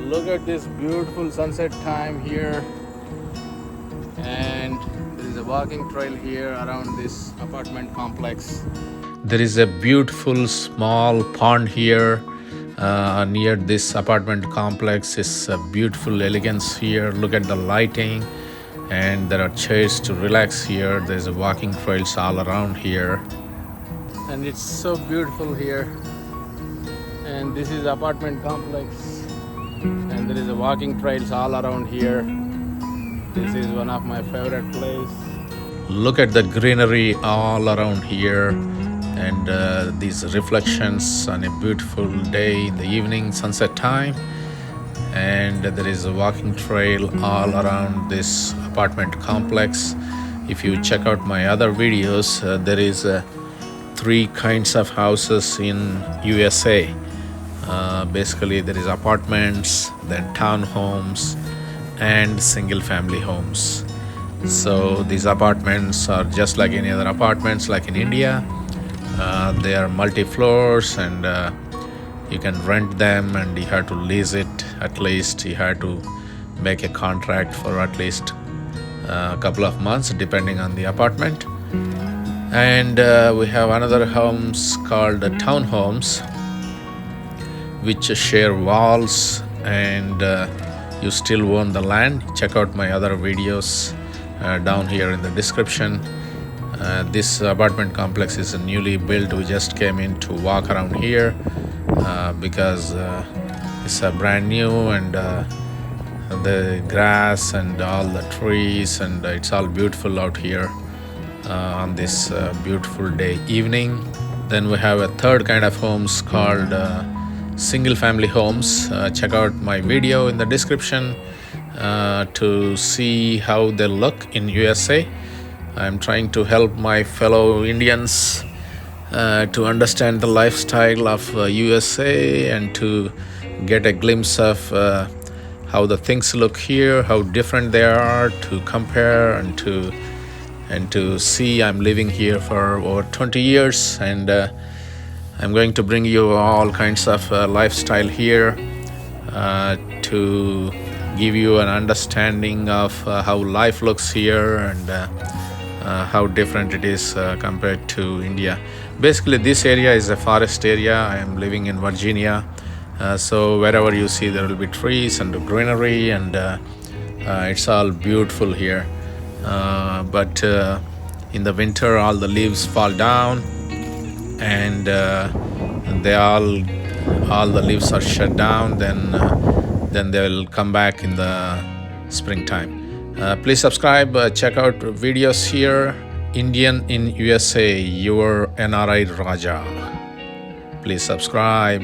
Look at this beautiful sunset time here, and there is a walking trail here around this apartment complex. There is a beautiful small pond here near this apartment complex. It's a beautiful elegance here. Look at the lighting, and there are chairs to relax here. There's a walking trails all around here, and it's so beautiful here. And this is apartment complex, and there is a walking trails all around here. This is one of my favorite place. Look at the greenery all around here, and these reflections on a beautiful day in the evening sunset time. And there is a walking trail all around this apartment complex. If you check out my other videos, there is three kinds of houses in USA. Basically there is apartments, then townhomes, and single family homes. So these apartments are just like any other apartments like in India. They are multi-floors, and you can rent them, and you have to lease it. At least you have to make a contract for at least a couple of months depending on the apartment. And we have another homes called townhomes, which share walls, and you still own the land. Check out my other videos down here in the description. This apartment complex is newly built. We just came in to walk around here because it's brand new, and the grass and all the trees, and it's all beautiful out here on this beautiful day evening. Then we have a third kind of homes called single family homes. Check out my video in the description to see how they look in USA. I'm trying to help my fellow Indians to understand the lifestyle of USA, and to get a glimpse of how the things look here, how different they are, to compare and to see. I'm living here for over 20 years, and I'm going to bring you all kinds of lifestyle here to give you an understanding of how life looks here, and how different it is compared to India. Basically, this area is a forest area. I am living in Virginia, so wherever you see, there will be trees and greenery, and it's all beautiful here. But in the winter, all the leaves fall down, and all the leaves are shut down. Then they will come back in the springtime. Please subscribe, check out videos here. Indian in USA, your NRI Raja. Please subscribe.